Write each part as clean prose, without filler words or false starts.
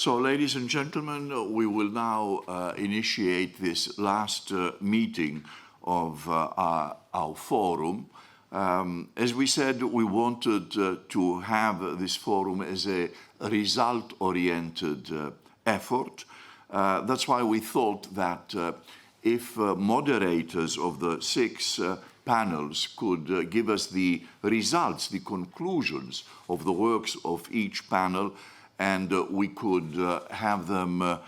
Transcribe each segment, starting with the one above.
So, ladies and gentlemen, we will now initiate this last meeting of our forum. As we said, we wanted to have this forum as a result-oriented effort. That's why we thought that if moderators of the six panels could give us the results, the conclusions of the works of each panel, and we could have them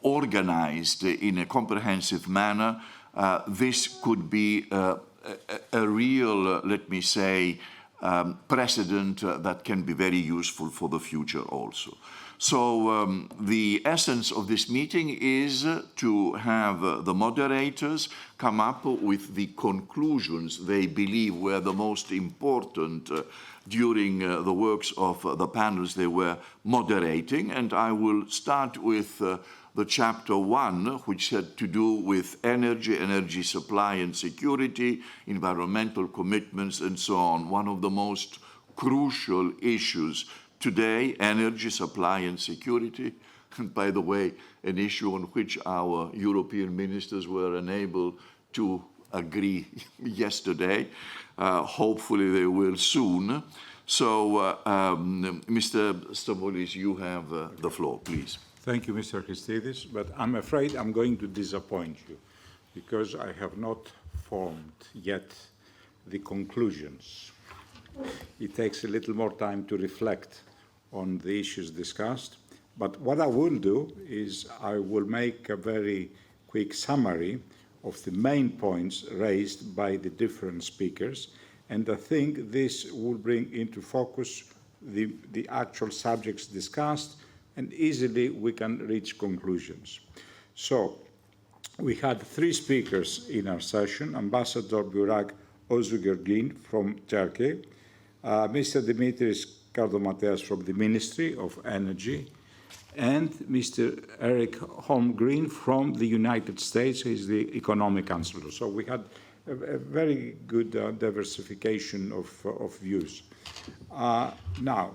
organized in a comprehensive manner, this could be a real, let me say, precedent that can be very useful for the future also. So the essence of this meeting is to have the moderators come up with the conclusions they believe were the most important during the works of the panels they were moderating. And I will start with the chapter 1, which had to do with energy supply and security, environmental commitments, and so on. One of the most crucial issues today, energy supply and security, and by the way, an issue on which our European ministers were unable to agree yesterday. Hopefully they will soon. So, Mr. Stambolis, you have the floor, please. Thank you, Mr. Christides, but I'm afraid I'm going to disappoint you because I have not formed yet the conclusions. It takes a little more time to reflect on the issues discussed, but what I will do is I will make a very quick summary of the main points raised by the different speakers, and I think this will bring into focus the actual subjects discussed, and easily we can reach conclusions. So, we had 3 speakers in our session: Ambassador Burak Özgürgün from Turkey, Mr. Dimitris Kardomateas from the Ministry of Energy, and Mr. Eric Holmgreen from the United States. He's the Economic Counselor. So we had a very good diversification of views. Now,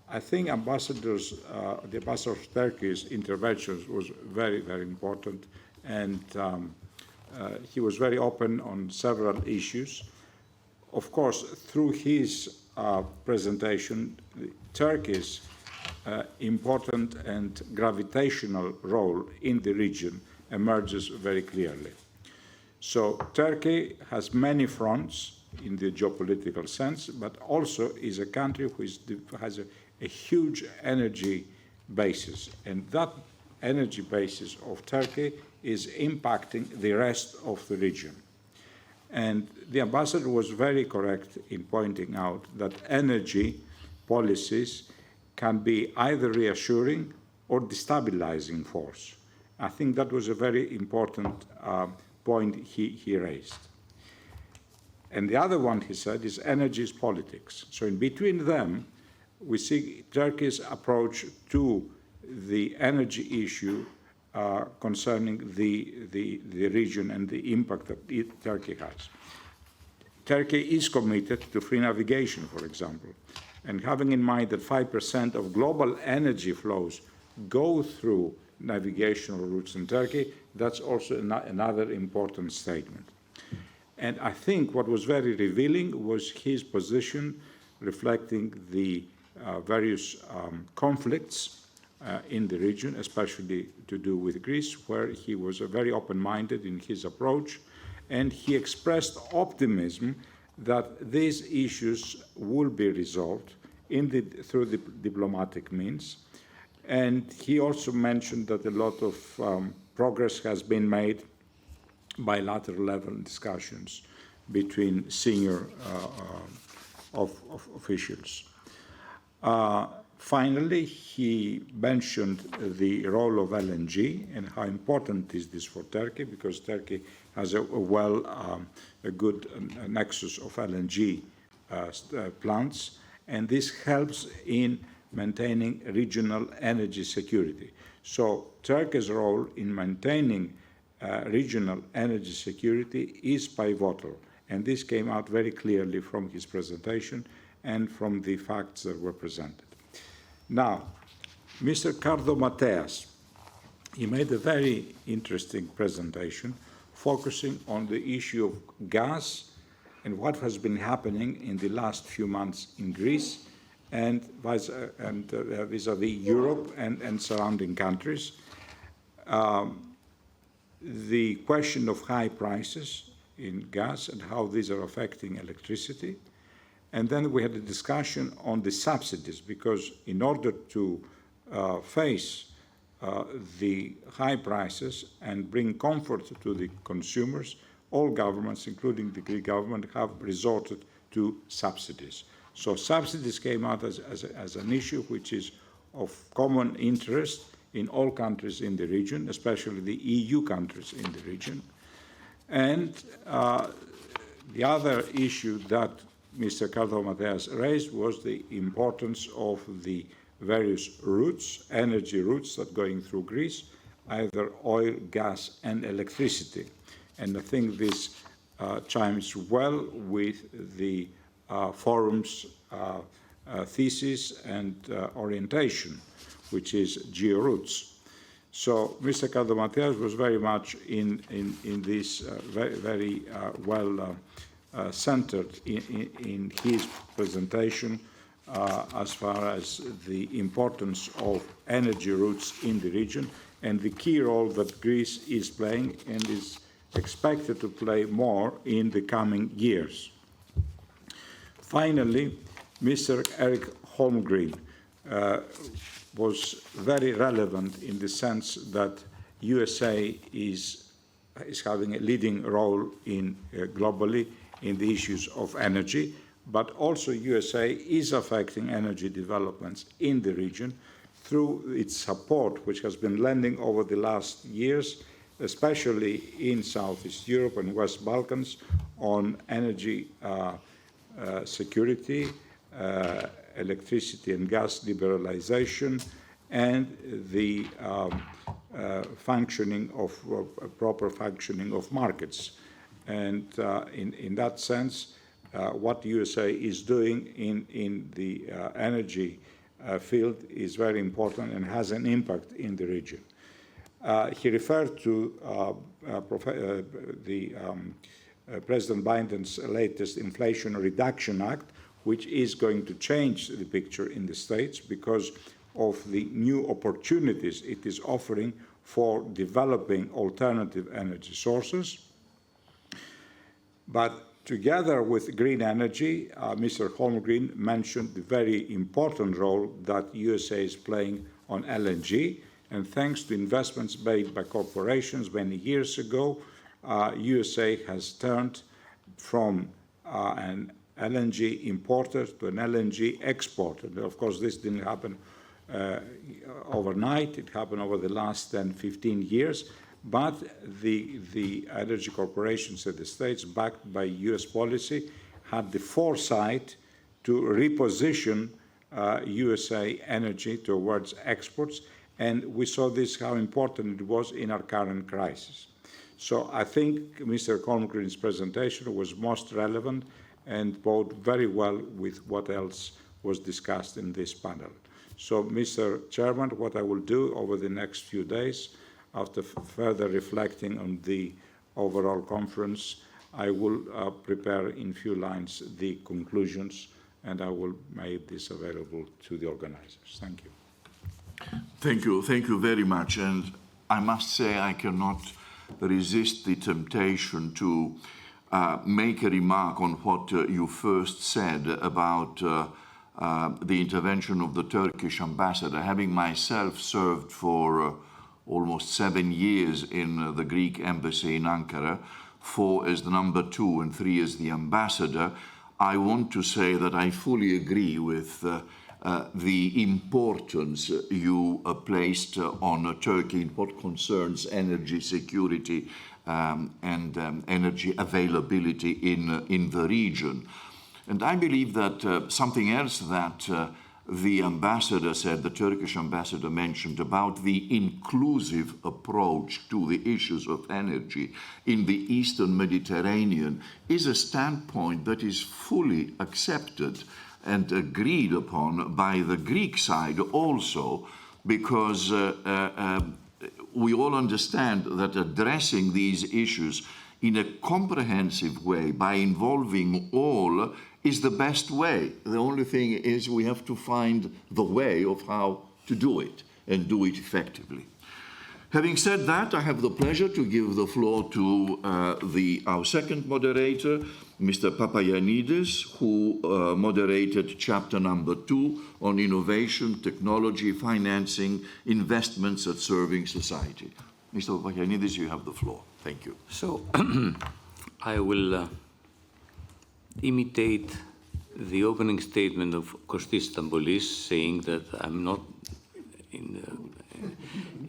I think the Ambassador of Turkey's interventions was very, very important, and he was very open on several issues. Of course, through his presentation, Turkey's important and gravitational role in the region emerges very clearly. So Turkey has many fronts in the geopolitical sense, but also is a country which has a huge energy basis, and that energy basis of Turkey is impacting the rest of the region. And the ambassador was very correct in pointing out that energy policies can be either reassuring or destabilizing force. I think that was a very important point he raised. And the other one, he said, is energy is politics. So in between them, we see Turkey's approach to the energy issue concerning the region and the impact that Turkey has. Turkey is committed to free navigation, for example, and having in mind that 5% of global energy flows go through navigational routes in Turkey, that's also another important statement. And I think what was very revealing was his position reflecting the various conflicts in the region, especially to do with Greece, where he was very open-minded in his approach, and he expressed optimism that these issues will be resolved through the diplomatic means. And he also mentioned that a lot of progress has been made bilateral level discussions between senior officials. Finally, he mentioned the role of LNG and how important is this for Turkey, because Turkey has a good nexus of LNG plants, and this helps in maintaining regional energy security. So Turkey's role in maintaining regional energy security is pivotal, and this came out very clearly from his presentation and from the facts that were presented. Now, Mr. Kardomateas, he made a very interesting presentation focusing on the issue of gas and what has been happening in the last few months in Greece and vis-à-vis Europe and surrounding countries. The question of high prices in gas and how these are affecting electricity. And then we had a discussion on the subsidies, because in order to face the high prices and bring comfort to the consumers, all governments, including the Greek government, have resorted to subsidies. So subsidies came out as an issue which is of common interest in all countries in the region, especially the EU countries in the region. And the other issue that Mr. Kardomateas raised was the importance of the various routes, energy routes that are going through Greece, either oil, gas, and electricity. And I think this chimes well with the forum's thesis and orientation, which is geo-routes. So Mr. Kardomateas was very much in this very well centered in his presentation as far as the importance of energy routes in the region and the key role that Greece is playing and is expected to play more in the coming years. Finally, Mr. Eric Holmgren was very relevant in the sense that USA is having a leading role in globally in the issues of energy, but also USA is affecting energy developments in the region through its support, which has been lending over the last years, especially in Southeast Europe and West Balkans, on energy security, electricity and gas liberalization, and the functioning of proper functioning of markets. And in that sense, what USA is doing in the energy field is very important and has an impact in the region. He referred to President Biden's latest Inflation Reduction Act, which is going to change the picture in the States because of the new opportunities it is offering for developing alternative energy sources. But together with green energy, Mr. Holmgren mentioned the very important role that USA is playing on LNG. And thanks to investments made by corporations many years ago, USA has turned from an LNG importer to an LNG exporter. And of course, this didn't happen overnight. It happened over the last 10, 15 years. But the energy corporations in the States, backed by US policy, had the foresight to reposition USA energy towards exports. And we saw this, how important it was in our current crisis. So I think Mr. Holmgren's presentation was most relevant and bode very well with what else was discussed in this panel. So, Mr. Chairman, what I will do over the next few days, after further reflecting on the overall conference, I will prepare in few lines the conclusions, and I will make this available to the organizers. Thank you. Thank you very much. And I must say I cannot resist the temptation to make a remark on what you first said about the intervention of the Turkish ambassador. Having myself served for almost 7 years in the Greek embassy in Ankara, 4 as the number 2 and 3 as the ambassador, I want to say that I fully agree with the importance you placed on Turkey in what concerns energy security and energy availability in the region. And I believe that something else that the ambassador said, the Turkish ambassador mentioned about the inclusive approach to the issues of energy in the Eastern Mediterranean is a standpoint that is fully accepted and agreed upon by the Greek side also, because we all understand that addressing these issues in a comprehensive way by involving all is the best way. The only thing is we have to find the way of how to do it and do it effectively. Having said that, I have the pleasure to give the floor to our second moderator, Mr. Papayannides, who moderated chapter number 2 on innovation, technology, financing, investments at serving society. Mr. Papayannides, you have the floor. Thank you. So I will imitate the opening statement of Costis Stambolis, saying that I'm not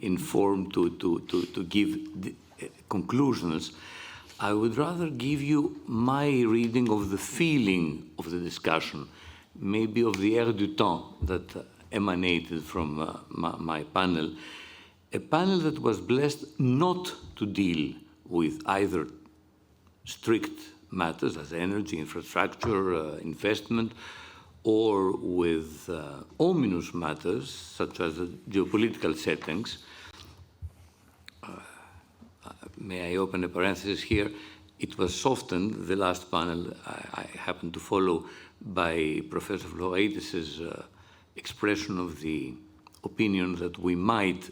informed to give conclusions. I would rather give you my reading of the feeling of the discussion, maybe of the air du temps that emanated from my panel, a panel that was blessed not to deal with either strict matters as energy, infrastructure, investment, or with ominous matters such as geopolitical settings. May I open a parenthesis here? It was softened, the last panel I happened to follow, by Professor Florides' expression of the opinion that we might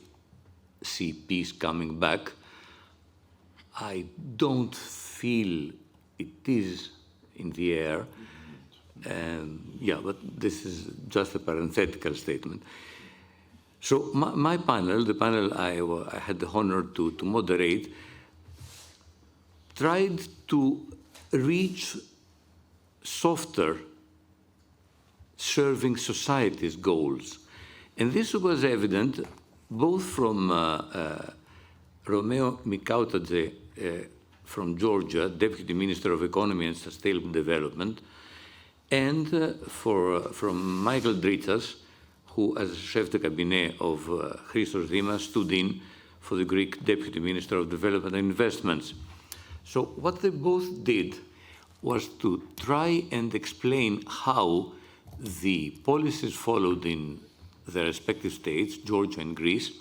see peace coming back. I don't feel it is in the air. Yeah, but this is just a parenthetical statement. So my panel, the panel I had the honor to moderate, tried to reach softer serving society's goals. And this was evident both from Romeo Mikautadze from Georgia, Deputy Minister of Economy and Sustainable Development, and from Michael Dritas, who, as chef de cabinet of Christos Dimas, stood in for the Greek Deputy Minister of Development and Investments. So what they both did was to try and explain how the policies followed in their respective states, Georgia and Greece,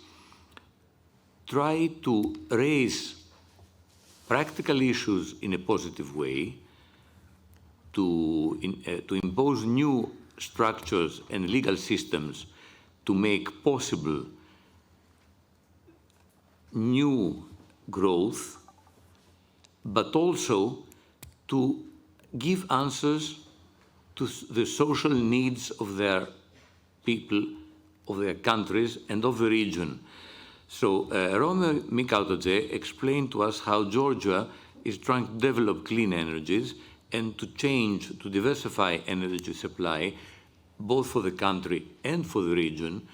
try to raise practical issues in a positive way, to impose new structures and legal systems to make possible new growth, but also to give answers to the social needs of their people, of their countries, and of the region. So Romeo Mikautadze explained to us how Georgia is trying to develop clean energies and to change, to diversify energy supply, both for the country and for the region,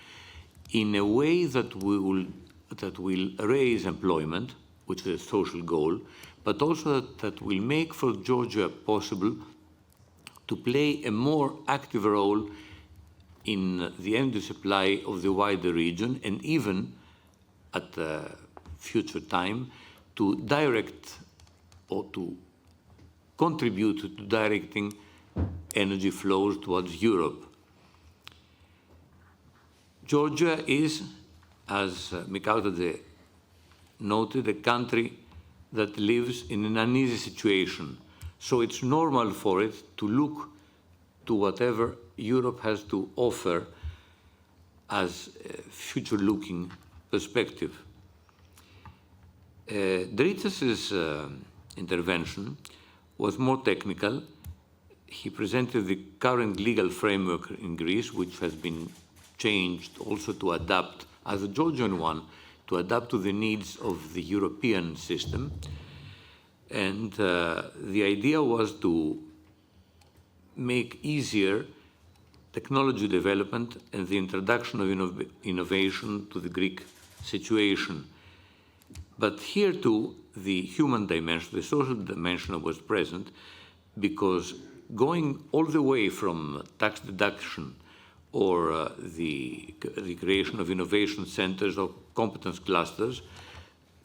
in a way that will raise employment, which is a social goal, but also that will make for Georgia possible to play a more active role in the energy supply of the wider region, and even at a future time to direct or to contribute to directing energy flows towards Europe. Georgia is, as Mikautadze noted, a country that lives in an uneasy situation. So it's normal for it to look to whatever Europe has to offer as a future-looking perspective. Dritas' intervention was more technical. He presented the current legal framework in Greece, which has been changed also to adapt, as a Georgian one, to adapt to the needs of the European system. And the idea was to make easier technology development and the introduction of innovation to the Greek situation. But here too, the human dimension, the social dimension was present, because going all the way from tax deduction or the creation of innovation centers or competence clusters,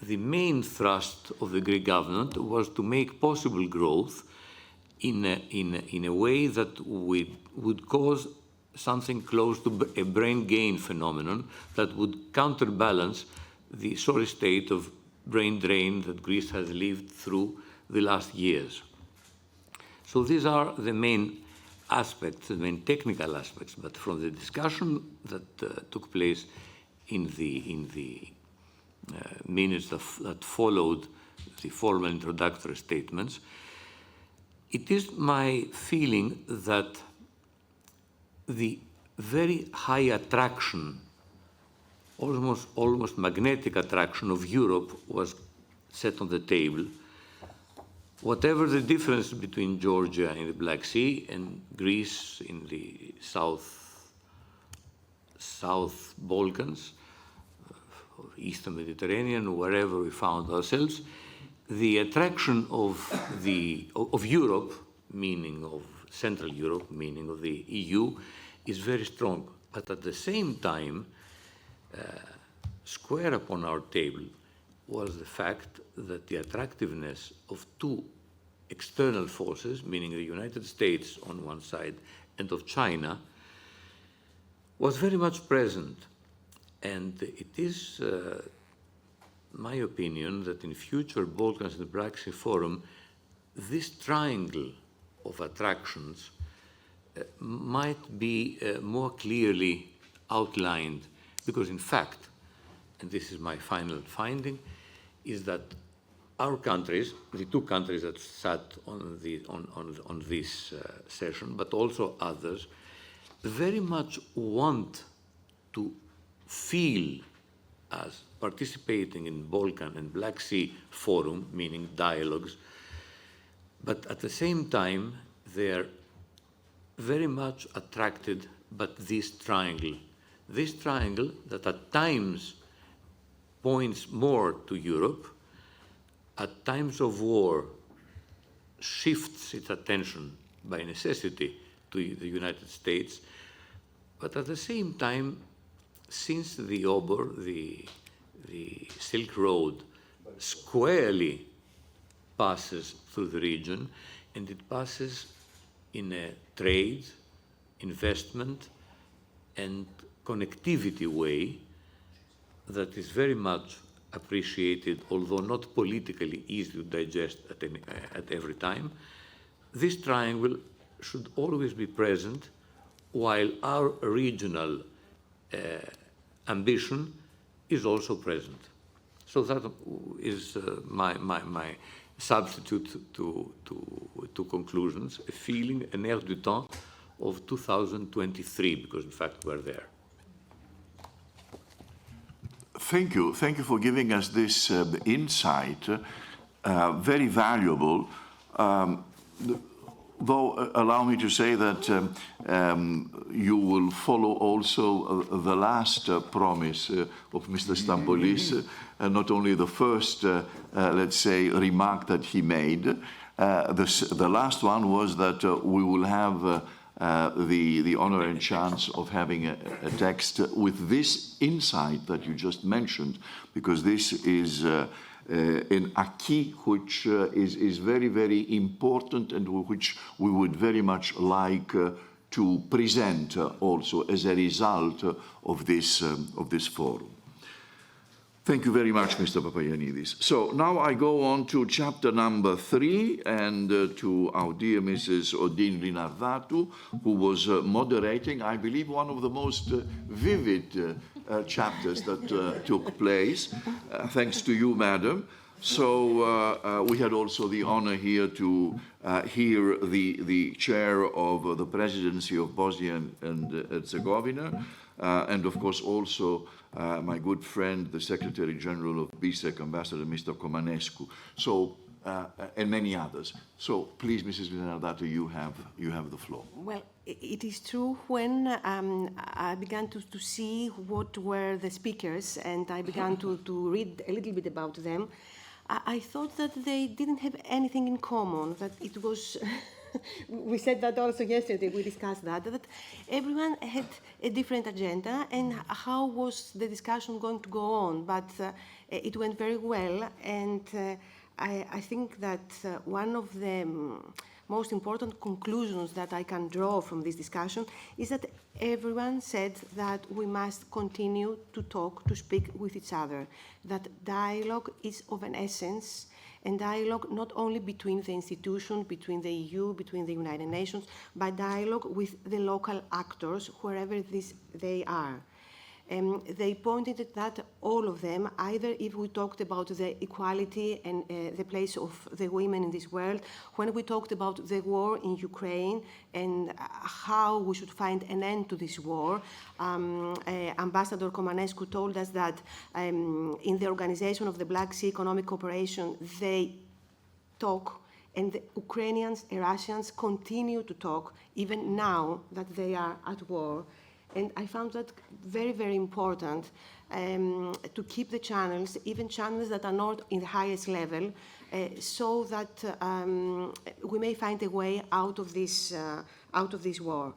the main thrust of the Greek government was to make possible growth in a way that would cause something close to a brain gain phenomenon that would counterbalance the sorry state of brain drain that Greece has lived through the last years. So these are the main aspects, the main technical aspects, but from the discussion that took place in the minutes that followed the formal introductory statements, it is my feeling that the very high attraction, almost magnetic attraction of Europe was set on the table. Whatever the difference between Georgia in the Black Sea and Greece in the South Balkans, Eastern Mediterranean, wherever we found ourselves, the attraction of Europe, meaning of Central Europe, meaning of the EU, is very strong. But at the same time, square upon our table was the fact that the attractiveness of two external forces, meaning the United States on one side and of China, was very much present. And it is my opinion that in future Balkans Black Sea Forum, this triangle of attractions might be more clearly outlined, because in fact, and this is my final finding, is that our countries, the two countries that sat on this session, but also others, very much want to feel as participating in Balkan and Black Sea Forum, meaning dialogues, but at the same time, they're very much attracted by this triangle that at times points more to Europe, at times of war shifts its attention by necessity to the United States, but at the same time, since the Obor, the Silk Road, squarely passes through the region, and it passes in a trade, investment, and connectivity way that is very much appreciated, although not politically easy to digest at every time. This triangle should always be present, while our regional ambition is also present. So that is my substitute to conclusions, a feeling, an air du temps of 2023, because in fact we're there. Thank you for giving us this insight, very valuable. Though, allow me to say that you will follow also the last promise of Mr. Stambolis, not only the first, let's say, remark that he made. The last one was that we will have the honor and chance of having a text with this insight that you just mentioned, because this is an acquis which is very, very important and which we would very much like to present also as a result of this forum. Thank you very much, Mr. Papayannides. So now I go on to chapter number 3 and to our dear Mrs. Odin Linardatou, who was moderating, I believe, one of the most vivid chapters that took place. Thanks to you, madam. So we had also the honor here to hear the chair of the presidency of Bosnia and Herzegovina, and of course also my good friend, the Secretary General of BISEC, Ambassador Mr. Comanescu, so and many others. So please, Mrs. Linardatou, you have the floor. Well, it is true. When I began to see what were the speakers, and I began to read a little bit about them, I thought that they didn't have anything in common, that it was, we said that also yesterday, we discussed that everyone had a different agenda, and how was the discussion going to go on, but it went very well, and I think that one of the most important conclusions that I can draw from this discussion is that everyone said that we must continue to talk, to speak with each other, that dialogue is of an essence, and dialogue not only between the institutions, between the EU, between the United Nations, but dialogue with the local actors, wherever they are. They pointed at that, all of them, either if we talked about the equality and the place of the women in this world, when we talked about the war in Ukraine and how we should find an end to this war. Ambassador Comanescu told us that in the organization of the Black Sea Economic Cooperation, they talk, and the Ukrainians and Russians continue to talk, even now that they are at war. And I found that very, very important to keep the channels, even channels that are not in the highest level, so that we may find a way out of this war.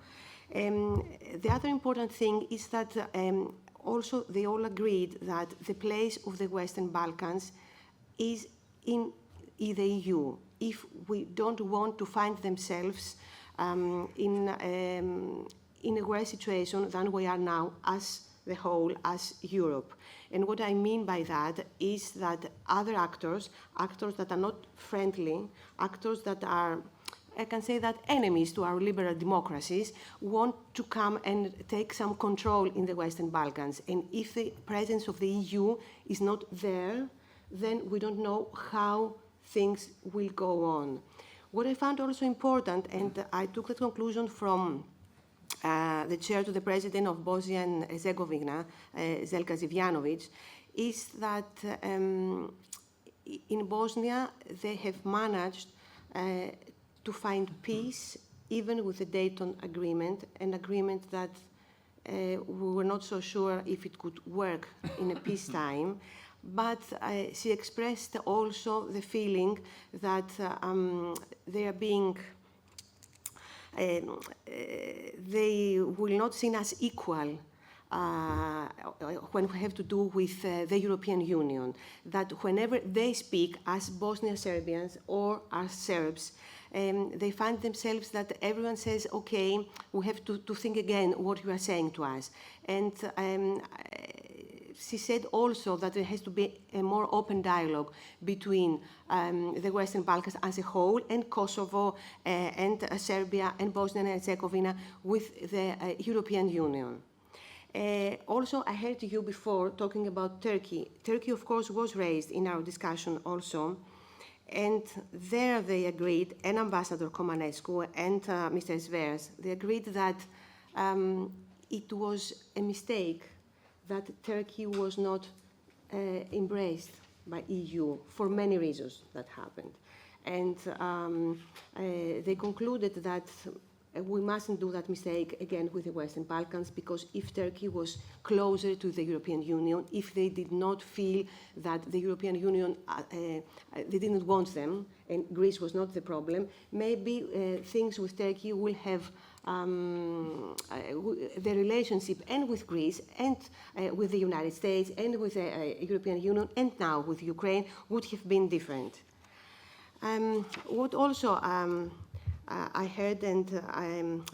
The other important thing is that also they all agreed that the place of the Western Balkans is in the EU. If we don't want to find themselves in a worse situation than we are now as the whole, as Europe. And what I mean by that is that other actors that are not friendly, actors that are, I can say that enemies to our liberal democracies, want to come and take some control in the Western Balkans. And if the presence of the EU is not there, then we don't know how things will go on. What I found also important, and I took that conclusion from the chair to the president of Bosnia and Herzegovina, Zeljka Zivjanovic, is that in Bosnia they have managed to find peace even with the Dayton Agreement, an agreement that we were not so sure if it could work in a peacetime. But she expressed also the feeling that they are being they will not seen as equal when we have to do with the European Union, that whenever they speak as Bosnian Serbians or as Serbs, they find themselves that everyone says, okay, we have to think again what you are saying to us. And she said also that there has to be a more open dialogue between the Western Balkans as a whole and Kosovo and Serbia and Bosnia and Herzegovina with the European Union. Also, I heard you before talking about Turkey. Turkey, of course, was raised in our discussion also. And there they agreed, and Ambassador Comanescu and Mr. Svers, they agreed that it was a mistake that Turkey was not embraced by EU for many reasons that happened. And they concluded that we mustn't do that mistake again with the Western Balkans, because if Turkey was closer to the European Union, if they did not feel that the European Union, they didn't want them, and Greece was not the problem, maybe things with Turkey will have the relationship and with Greece and with the United States and with the European Union and now with Ukraine would have been different. What also I heard and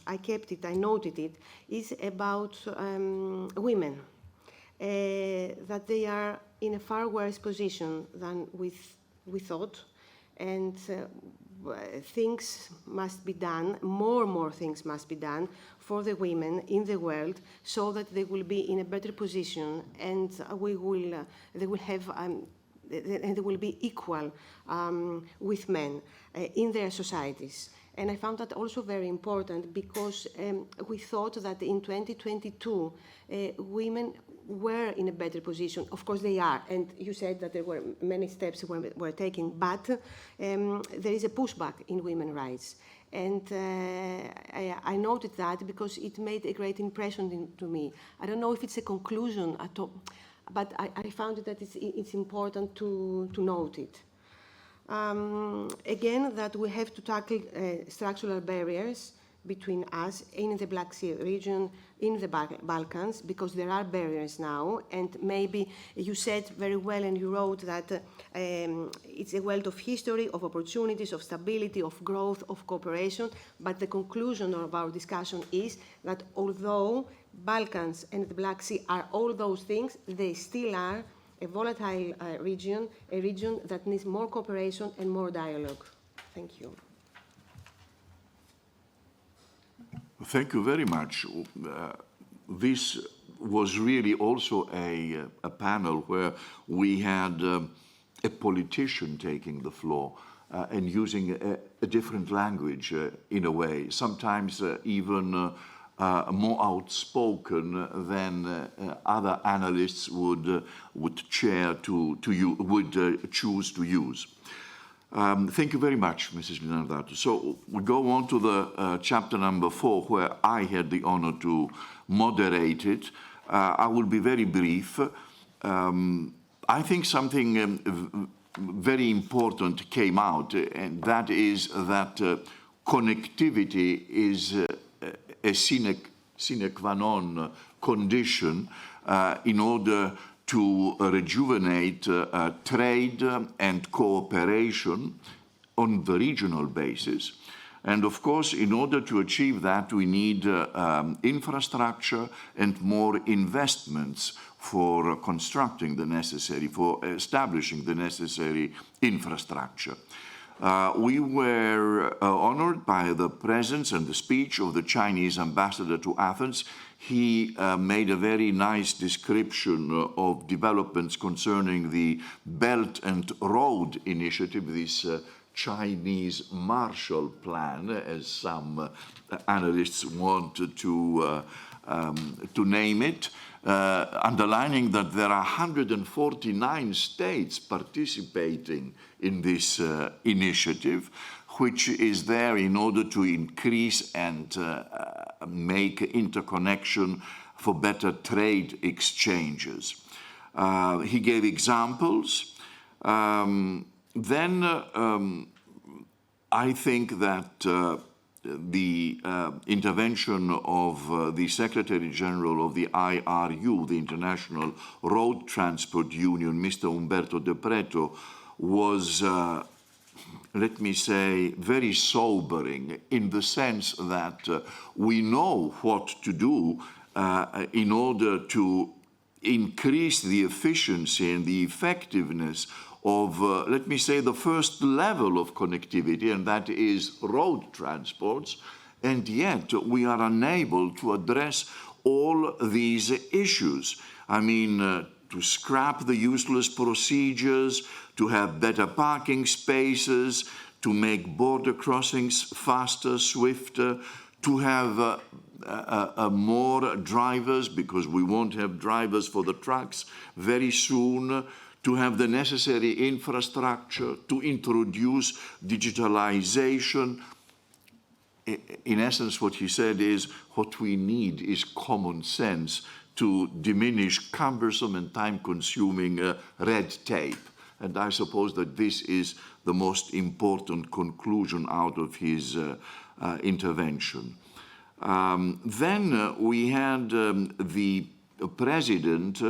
I kept it, I noted it, is about women, that they are in a far worse position than we thought, and things must be done, more things must be done for the women in the world so that they will be in a better position and they will have and they will be equal with men in their societies. And I found that also very important because we thought that in 2022 women were in a better position. Of course they are, and you said that there were many steps were taken, but there is a pushback in women's rights. And I noted that because it made a great impression to me. I don't know if it's a conclusion at all, but I found that it's important to note it. Again, that we have to tackle structural barriers between us in the Black Sea region, in the Balkans, because there are barriers now, and maybe you said very well and you wrote that it's a world of history, of opportunities, of stability, of growth, of cooperation, but the conclusion of our discussion is that although Balkans and the Black Sea are all those things, they still are a volatile region, a region that needs more cooperation and more dialogue. Thank you. Thank you very much. This was really also a panel where we had a politician taking the floor and using a different language in a way, sometimes even more outspoken than other analysts would choose to use. Thank you very much, Mrs. Linardatou. So we go on to the chapter number 4, where I had the honor to moderate it. I will be very brief. I think something very important came out, and that is that connectivity is a sine qua non condition in order to rejuvenate trade and cooperation on the regional basis. And of course, in order to achieve that, we need infrastructure and more investments for constructing the necessary, for establishing the necessary infrastructure. We were honored by the presence and the speech of the Chinese ambassador to Athens. He made a very nice description of developments concerning the Belt and Road Initiative, this Chinese Marshall Plan, as some analysts want to name it, underlining that there are 149 states participating in this initiative, which is there in order to increase and make interconnection for better trade exchanges. He gave examples. Then I think that the intervention of the Secretary General of the IRU, the International Road Transport Union, Mr. Umberto De Preto, was let me say, very sobering in the sense that we know what to do in order to increase the efficiency and the effectiveness of, let me say, the first level of connectivity, and that is road transports, and yet we are unable to address all these issues. I mean, to scrap the useless procedures, to have better parking spaces, to make border crossings faster, swifter, to have more drivers, because we won't have drivers for the trucks very soon, to have the necessary infrastructure, to introduce digitalization. In essence, what he said is, what we need is common sense to diminish cumbersome and time-consuming red tape. And I suppose that this is the most important conclusion out of his intervention. Then we had the president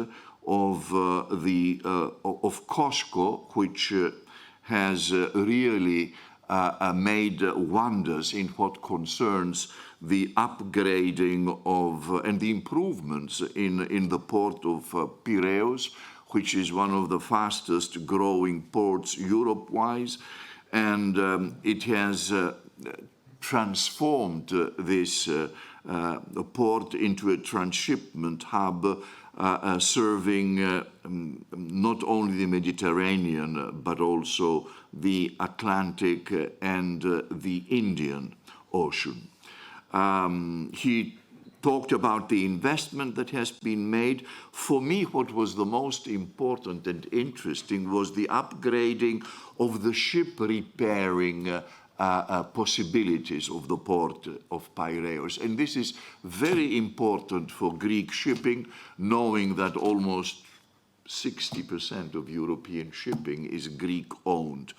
of COSCO, which has really made wonders in what concerns the upgrading of and the improvements in the port of Piraeus, which is one of the fastest growing ports Europe-wise, and it has transformed this port into a transshipment hub serving not only the Mediterranean, but also the Atlantic and the Indian Ocean. He talked about the investment that has been made. For me, what was the most important and interesting was the upgrading of the ship repairing possibilities of the port of Piraeus. And this is very important for Greek shipping, knowing that almost 60% of European shipping is Greek-owned.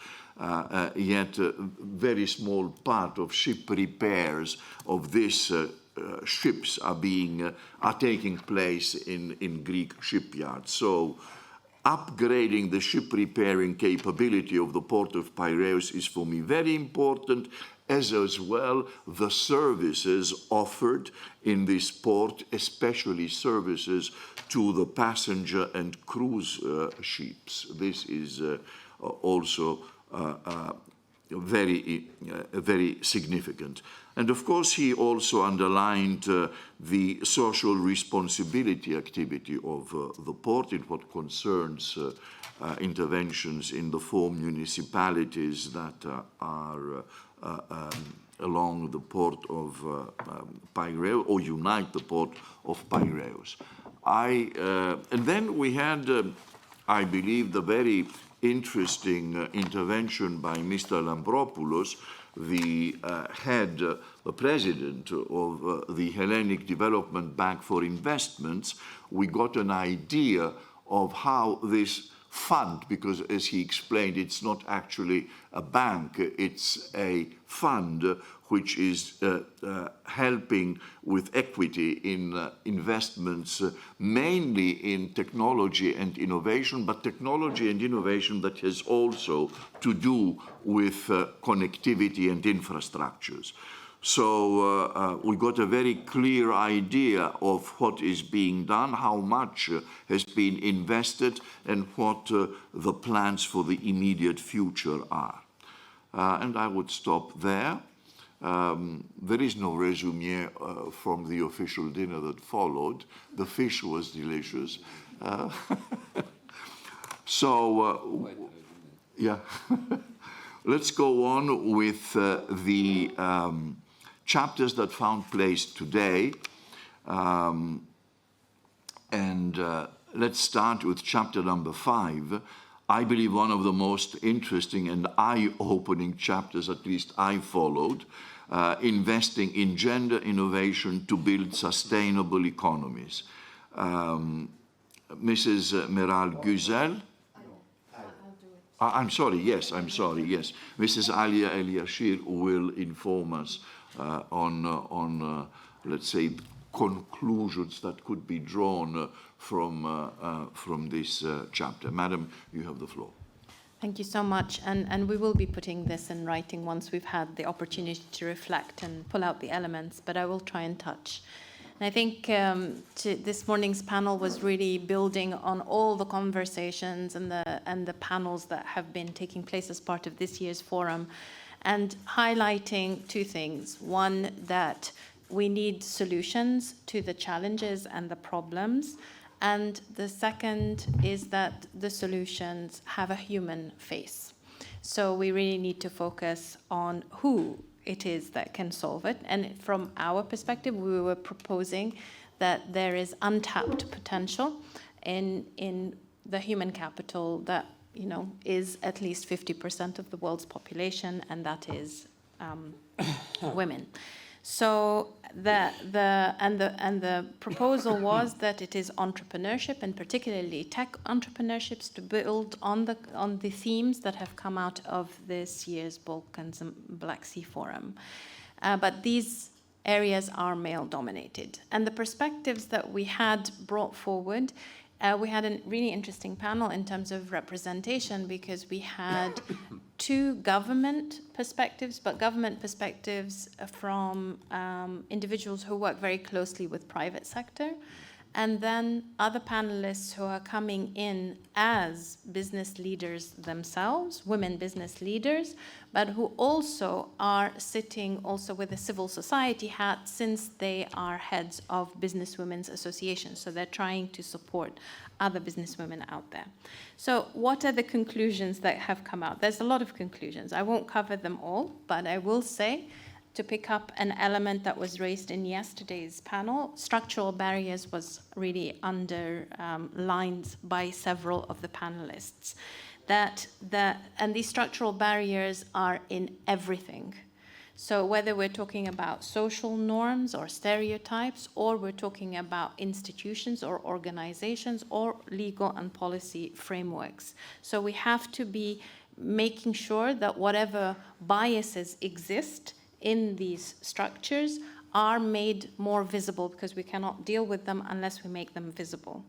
yet a very small part of ship repairs of these ships are taking place in Greek shipyards. So upgrading the ship repairing capability of the port of Piraeus is for me very important, as well the services offered in this port, especially services to the passenger and cruise ships. This is also very significant. And of course, he also underlined the social responsibility activity of the port in what concerns interventions in the 4 municipalities that are along the port of Piraeus, or unite the port of Piraeus. And then we had, I believe, the very interesting intervention by Mr. Lambropoulos, the the president of the Hellenic Development Bank for Investments. We got an idea of how this fund, because as he explained, it's not actually a bank, it's a fund which is helping with equity in investments, mainly in technology and innovation, but technology and innovation that has also to do with connectivity and infrastructures. So we got a very clear idea of what is being done, how much has been invested, and what the plans for the immediate future are. And I would stop there. There is no resume from the official dinner that followed. The fish was delicious. Yeah. Let's go on with the chapters that found place today. Let's start with chapter number 5. I believe one of the most interesting and eye-opening chapters, at least I followed, investing in gender innovation to build sustainable economies. Mrs. Meral Güzel. I'm sorry, yes. Mrs. Alia El-Yassir will inform us on let's say, conclusions that could be drawn from this chapter. Madam, you have the floor. Thank you so much. And we will be putting this in writing once we've had the opportunity to reflect and pull out the elements, but I will try and touch. And I think this morning's panel was really building on all the conversations and the panels that have been taking place as part of this year's forum, and highlighting 2 things. One, that we need solutions to the challenges and the problems. And the second is that the solutions have a human face. So we really need to focus on who it is that can solve it. And from our perspective, we were proposing that there is untapped potential in the human capital that, is at least 50% of the world's population, and that is women. So the proposal was that it is entrepreneurship, and particularly tech entrepreneurships, to build on the themes that have come out of this year's Balkans Black Sea Forum. But these areas are male-dominated, and the perspectives that we had brought forward. We had a really interesting panel in terms of representation, because we had 2 government perspectives, but government perspectives from individuals who work very closely with private sector, and then other panelists who are coming in as business leaders themselves, women business leaders, but who also are sitting also with a civil society hat, since they are heads of businesswomen's associations. So they're trying to support other businesswomen out there. So what are the conclusions that have come out? There's a lot of conclusions. I won't cover them all, but I will say, to pick up an element that was raised in yesterday's panel, structural barriers was really underlined by several of the panelists. And these structural barriers are in everything. So whether we're talking about social norms or stereotypes, or we're talking about institutions or organizations or legal and policy frameworks. So we have to be making sure that whatever biases exist in these structures are made more visible, because we cannot deal with them unless we make them visible.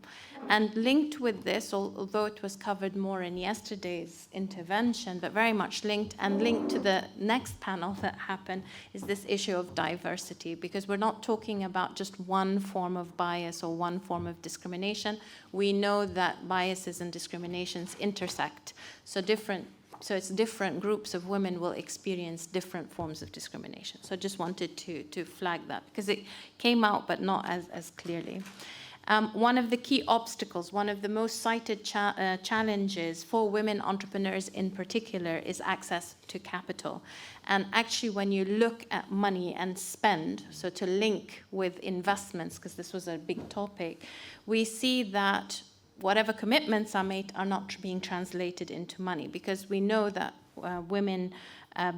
And linked with this, although it was covered more in yesterday's intervention, but very much linked to the next panel that happened, is this issue of diversity, because we're not talking about just one form of bias or one form of discrimination. We know that biases and discriminations intersect. So it's different groups of women will experience different forms of discrimination. So I just wanted to flag that, because it came out, but not as clearly. One of the key obstacles, one of the most cited challenges for women entrepreneurs in particular, is access to capital. And actually, when you look at money and spend, so to link with investments, because this was a big topic, we see that whatever commitments are made are not being translated into money, because we know that women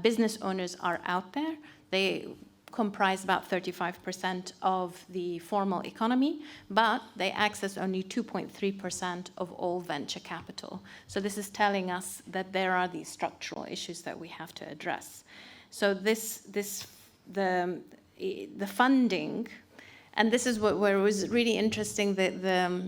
business owners are out there. They comprise about 35% of the formal economy, but they access only 2.3% of all venture capital. So this is telling us that there are these structural issues that we have to address. So the funding, and this is where it was really interesting, the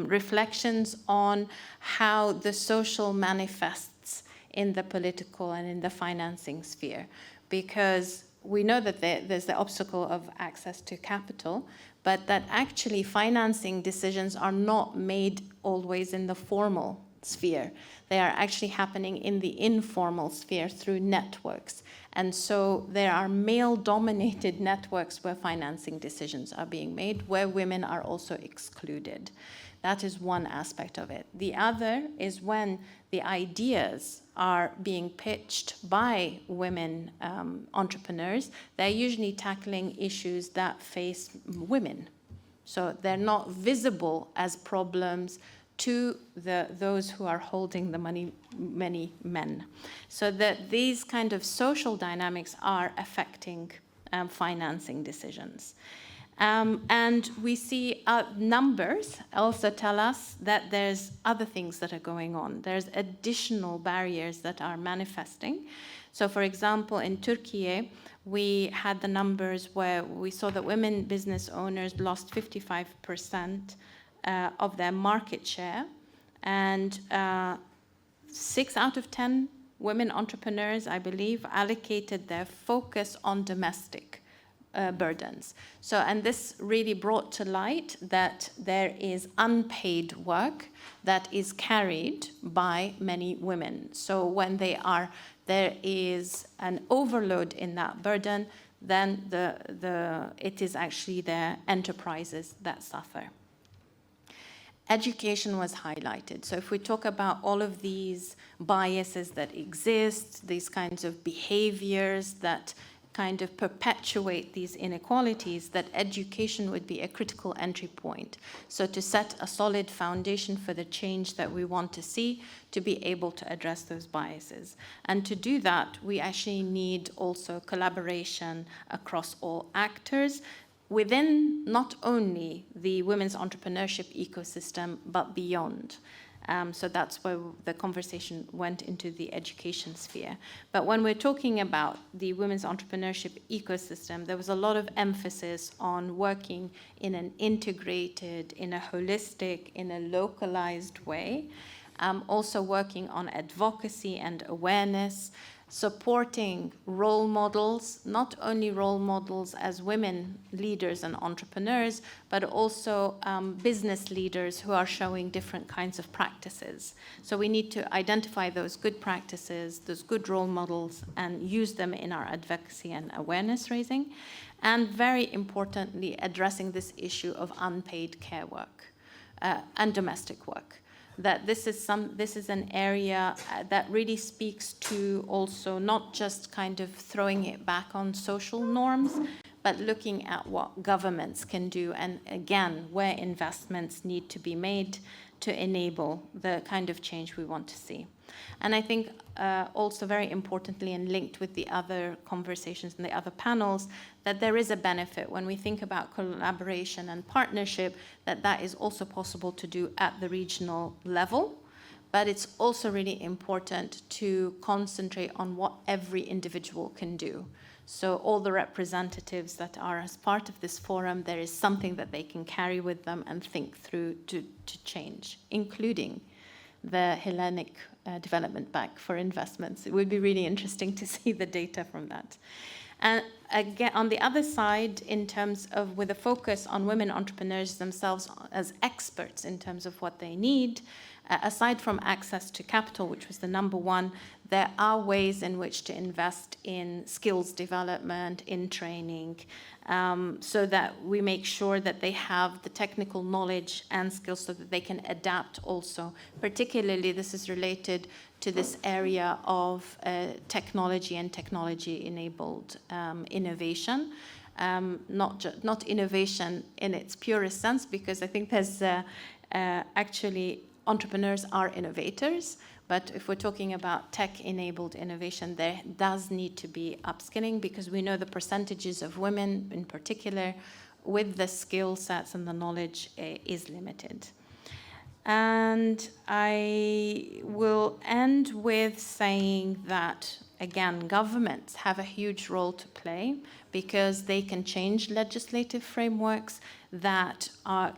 reflections on how the social manifests in the political and in the financing sphere. Because we know that there's the obstacle of access to capital, but that actually financing decisions are not made always in the formal sphere. They are actually happening in the informal sphere through networks. And so there are male-dominated networks where financing decisions are being made, where women are also excluded. That is one aspect of it. The other is when the ideas are being pitched by women entrepreneurs, they're usually tackling issues that face women. So they're not visible as problems to those who are holding the money, many men. So that these kind of social dynamics are affecting financing decisions. And we see numbers also tell us that there's other things that are going on. There's additional barriers that are manifesting. So for example, in Turkey, we had the numbers where we saw that women business owners lost 55% of their market share, and 6 out of 10 women entrepreneurs, I believe, allocated their focus on domestic burdens. So, and this really brought to light that there is unpaid work that is carried by many women. So when there is an overload in that burden, then it is actually their enterprises that suffer. Education was highlighted. So if we talk about all of these biases that exist, these kinds of behaviors that kind of perpetuate these inequalities, that education would be a critical entry point. So to set a solid foundation for the change that we want to see, to be able to address those biases. And to do that, we actually need also collaboration across all actors, within not only the women's entrepreneurship ecosystem, but beyond. So that's where the conversation went into the education sphere. But when we're talking about the women's entrepreneurship ecosystem, there was a lot of emphasis on working in an integrated, in a holistic, in a localized way. Also working on advocacy and awareness, supporting role models, not only role models as women leaders and entrepreneurs, but also business leaders who are showing different kinds of practices. So we need to identify those good practices, those good role models, and use them in our advocacy and awareness raising. And very importantly, addressing this issue of unpaid care work and domestic work. That this is an area that really speaks to also not just kind of throwing it back on social norms, but looking at what governments can do, and again, where investments need to be made to enable the kind of change we want to see. And I think also very importantly, and linked with the other conversations and the other panels, that there is a benefit when we think about collaboration and partnership, that is also possible to do at the regional level, but it's also really important to concentrate on what every individual can do. So all the representatives that are as part of this forum, there is something that they can carry with them and think through to change, including the Hellenic Development Bank for investments. It would be really interesting to see the data from that. And again, on the other side, in terms of with a focus on women entrepreneurs themselves as experts in terms of what they need, aside from access to capital, which was the number one, there are ways in which to invest in skills development, in training, so that we make sure that they have the technical knowledge and skills so that they can adapt also. Particularly, this is related to this area of technology and technology-enabled innovation. Not innovation in its purest sense, because I think there's actually entrepreneurs are innovators, but if we're talking about tech-enabled innovation, there does need to be upskilling, because we know the percentages of women in particular with the skill sets and the knowledge is limited. And I will end with saying that, again, governments have a huge role to play, because they can change legislative frameworks that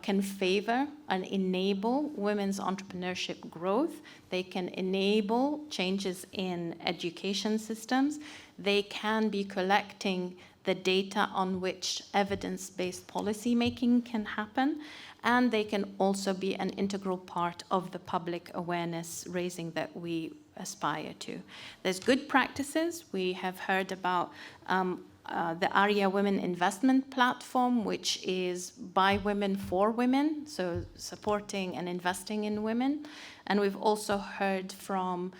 can favor and enable women's entrepreneurship growth. They can enable changes in education systems. They can be collecting the data on which evidence-based policy making can happen. And they can also be an integral part of the public awareness raising that we aspire to. There's good practices. We have heard about the Alia Women Investment Platform, which is by women for women, so supporting and investing in women. And we've also heard from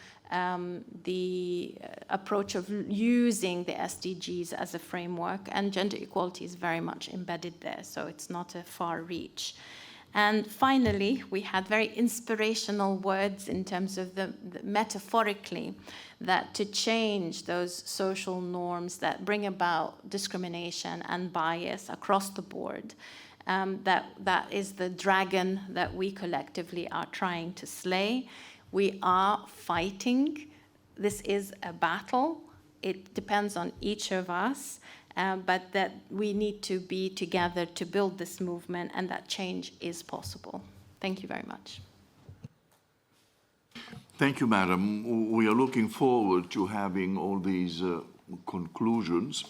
the approach of using the SDGs as a framework, and gender equality is very much embedded there, so it's not a far reach. And finally, we had very inspirational words in terms of the metaphorically, that to change those social norms that bring about discrimination and bias across the board, that is the dragon that we collectively are trying to slay. We are fighting. This is a battle. It depends on each of us. But that we need to be together to build this movement, and that change is possible. Thank you very much. Thank you, Madam. We are looking forward to having all these conclusions,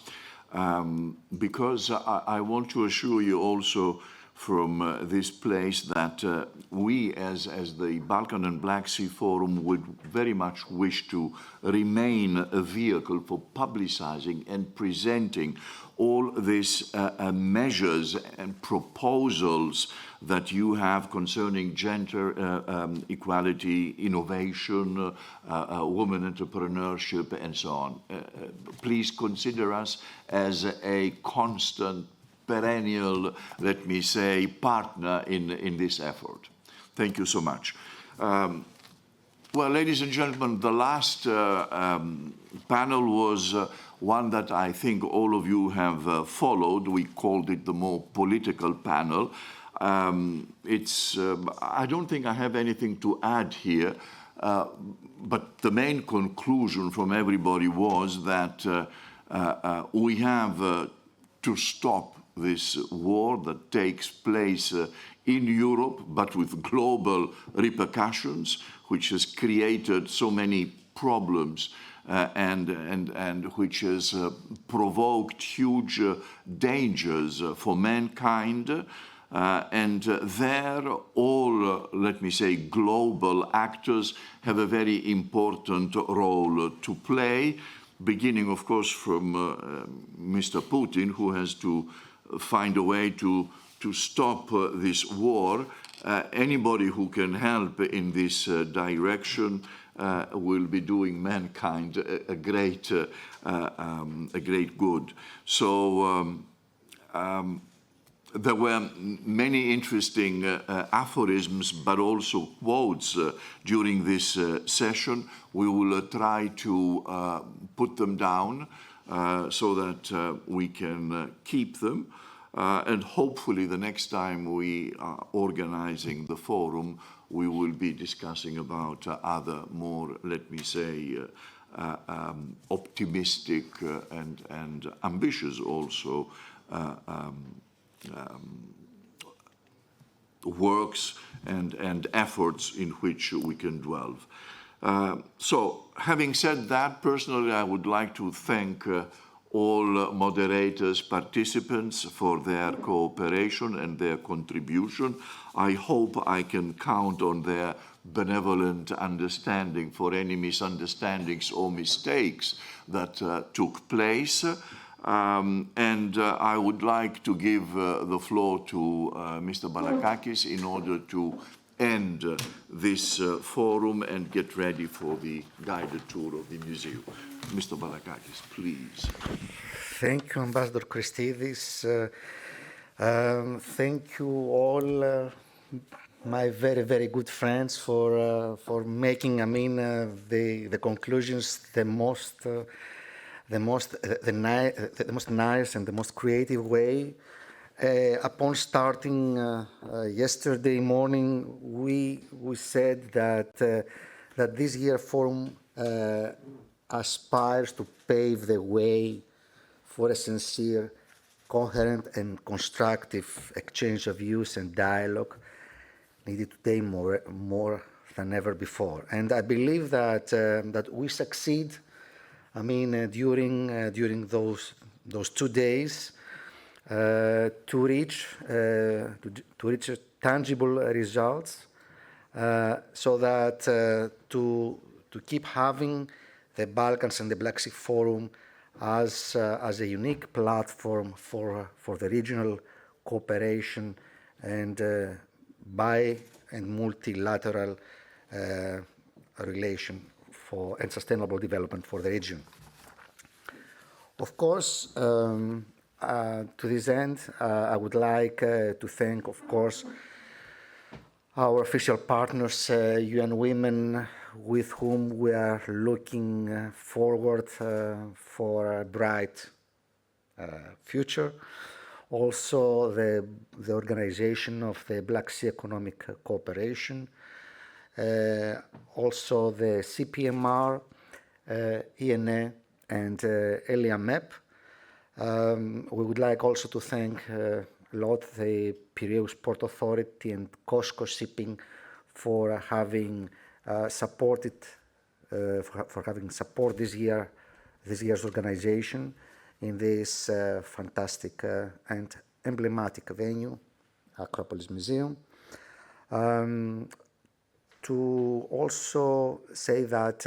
because I want to assure you also from this place that we as the Balkan and Black Sea Forum would very much wish to remain a vehicle for publicizing and presenting all these measures and proposals that you have concerning gender equality, innovation, women entrepreneurship, and so on. Please consider us as a constant, perennial, let me say, partner in this effort. Thank you so much. Well, ladies and gentlemen, the last panel was one that I think all of you have followed. We called it the more political panel. I don't think I have anything to add here, but the main conclusion from everybody was that we have to stop this war that takes place in Europe, but with global repercussions, which has created so many problems and which has provoked huge dangers for mankind. And there, all, let me say, global actors have a very important role to play, beginning, of course, from Mr. Putin, who has to find a way to stop this war. Anybody who can help in this direction will be doing mankind a great good. So there were many interesting aphorisms, but also quotes during this session. We will try to put them down so that we can keep them. And hopefully the next time we are organizing the forum, we will be discussing about other more, let me say, optimistic and ambitious also works and efforts in which we can dwell. So, having said that, personally, I would like to thank all moderators, participants for their cooperation and their contribution. I hope I can count on their benevolent understanding for any misunderstandings or mistakes that took place. And I would like to give the floor to Mr. Balakakis in order to end this forum and get ready for the guided tour of the museum. Mr. Balakakis, please. Thank you, Ambassador Christides. Thank you all, my very, very good friends, for making, the conclusions the most nice and the most creative way. Upon starting yesterday morning, we said that this year forum aspires to pave the way for a sincere, coherent and constructive exchange of views and dialogue needed today more than ever before. And I believe that we succeed. During those 2 days, to reach tangible results, so that to keep having the Balkans and the Black Sea Forum as a unique platform for the regional cooperation and bi and multilateral relation and sustainable development for the region. Of course, to this end, I would like to thank, of course, our official partners, UN Women, with whom we are looking forward for a bright future. Also, the organization of the Black Sea Economic Cooperation, also the CPMR, ENA, and Elia. We would like also to thank a lot the Piraeus Port Authority and Cosco Shipping for having support this year's organization in this fantastic and emblematic venue, Acropolis Museum. To also say that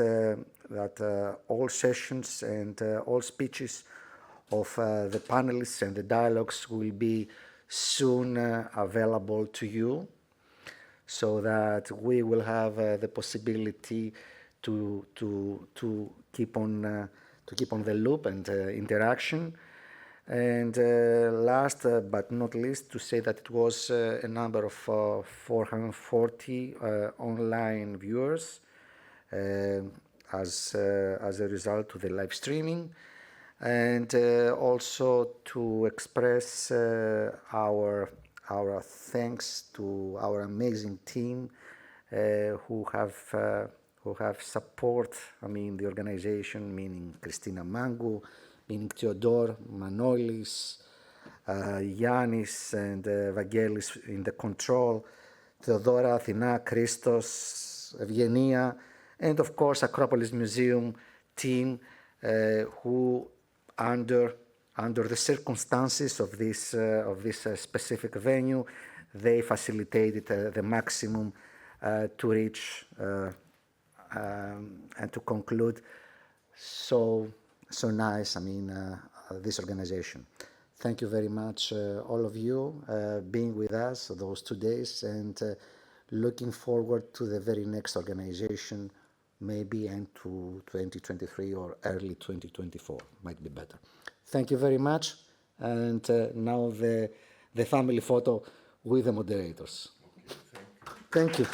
all sessions and all speeches of the panelists and the dialogues will be soon available to you, so that we will have the possibility to keep on the loop and interaction. And last but not least, to say that it was a number of 440 online viewers as a result of the live streaming, and also to express our thanks to our amazing team who have support. The organization, meaning Christina Mangu, meaning Theodore, Manolis, Yannis, and Vangelis in the control, Theodora, Athina, Christos, Evgenia, and of course Acropolis Museum team, who under the circumstances of this specific venue, they facilitated the maximum to reach and to conclude so nice, this organization. Thank you very much, all of you, being with us those 2 days, and looking forward to the very next organization, maybe into 2023 or early 2024, might be better. Thank you very much, and now the family photo with the moderators. Okay, thank you. Thank you.